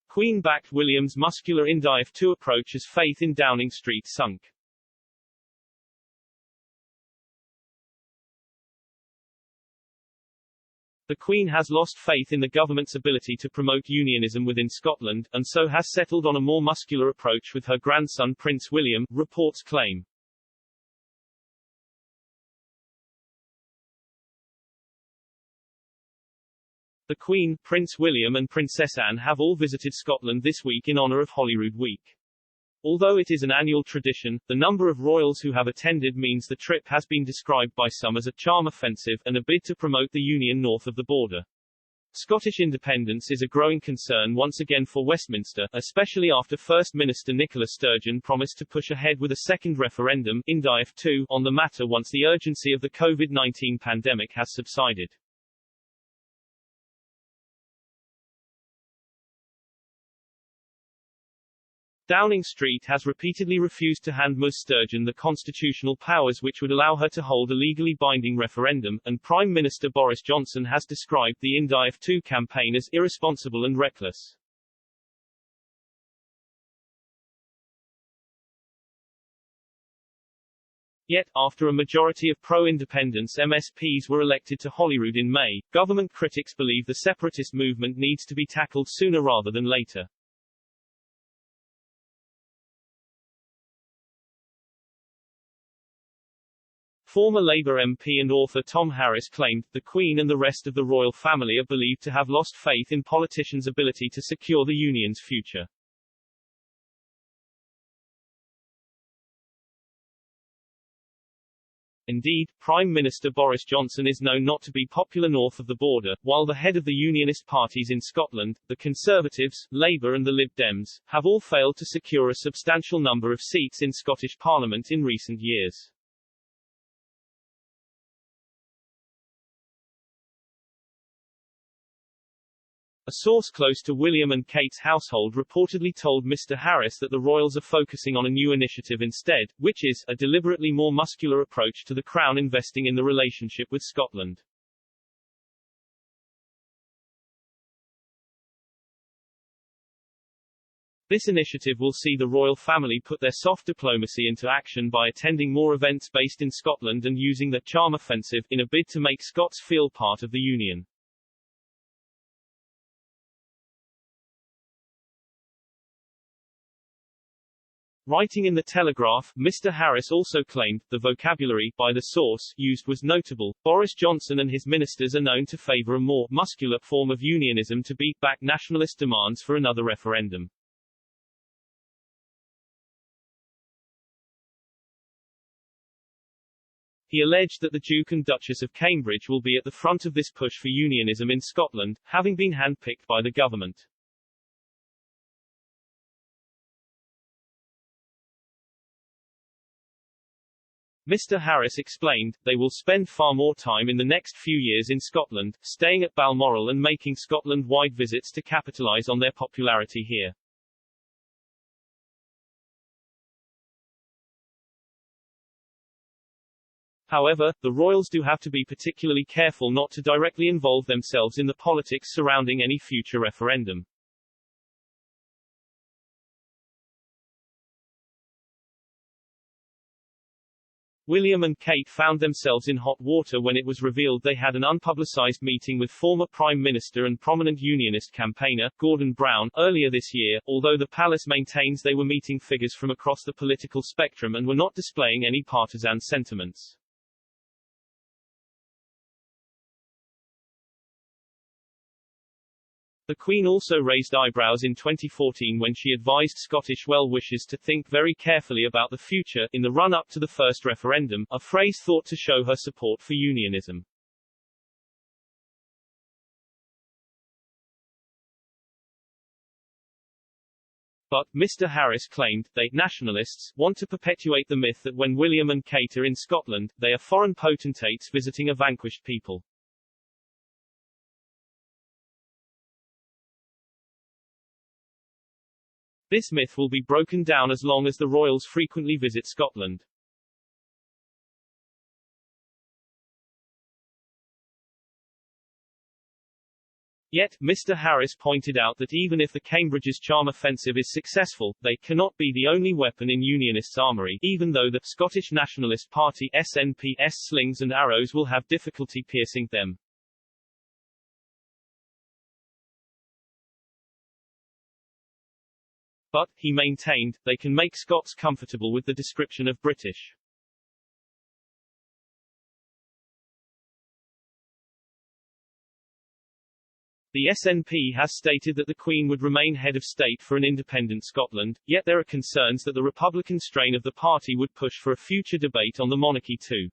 Queen-backed William's muscular Indyref2 approach as faith in Downing Street sunk. The Queen has lost faith in the government's ability to promote unionism within Scotland, and so has settled on a more muscular approach with her grandson Prince William, reports claim. The Queen, Prince William and Princess Anne have all visited Scotland this week in honour of Holyrood Week. Although it is an annual tradition, the number of royals who have attended means the trip has been described by some as a charm offensive and a bid to promote the union north of the border. Scottish independence is a growing concern once again for Westminster, especially after First Minister Nicola Sturgeon promised to push ahead with a second referendum, Indyref2, on the matter once the urgency of the COVID-19 pandemic has subsided. Downing Street has repeatedly refused to hand Ms Sturgeon the constitutional powers which would allow her to hold a legally binding referendum, and Prime Minister Boris Johnson has described the Indyref2 campaign as irresponsible and reckless. Yet, after a majority of pro-independence MSPs were elected to Holyrood in May, government critics believe the separatist movement needs to be tackled sooner rather than later. Former Labour MP and author Tom Harris claimed, the Queen and the rest of the royal family are believed to have lost faith in politicians' ability to secure the union's future. Indeed, Prime Minister Boris Johnson is known not to be popular north of the border, while the head of the unionist parties in Scotland, the Conservatives, Labour and the Lib Dems, have all failed to secure a substantial number of seats in Scottish Parliament in recent years. A source close to William and Kate's household reportedly told Mr. Harris that the royals are focusing on a new initiative instead, which is, a deliberately more muscular approach to the Crown investing in the relationship with Scotland. This initiative will see the royal family put their soft diplomacy into action by attending more events based in Scotland and using their charm offensive, in a bid to make Scots feel part of the Union. Writing in The Telegraph, Mr. Harris also claimed, the vocabulary, by the source, used was notable. Boris Johnson and his ministers are known to favour a more muscular form of unionism to beat back nationalist demands for another referendum. He alleged that the Duke and Duchess of Cambridge will be at the front of this push for unionism in Scotland, having been handpicked by the government. Mr. Harris explained, they will spend far more time in the next few years in Scotland, staying at Balmoral and making Scotland-wide visits to capitalise on their popularity here. However, the royals do have to be particularly careful not to directly involve themselves in the politics surrounding any future referendum. William and Kate found themselves in hot water when it was revealed they had an unpublicized meeting with former Prime Minister and prominent unionist campaigner, Gordon Brown, earlier this year, although the palace maintains they were meeting figures from across the political spectrum and were not displaying any partisan sentiments. The Queen also raised eyebrows in 2014 when she advised Scottish well-wishers to think very carefully about the future, in the run-up to the first referendum, a phrase thought to show her support for unionism. But, Mr. Harris claimed, they, nationalists, want to perpetuate the myth that when William and Kate are in Scotland, they are foreign potentates visiting a vanquished people. This myth will be broken down as long as the royals frequently visit Scotland. Yet, Mr. Harris pointed out that even if the Cambridge's charm offensive is successful, they cannot be the only weapon in Unionists' armoury, even though the Scottish Nationalist Party SNP's slings and arrows will have difficulty piercing them. But, he maintained, they can make Scots comfortable with the description of British. The SNP has stated that the Queen would remain head of state for an independent Scotland, yet there are concerns that the Republican strain of the party would push for a future debate on the monarchy too.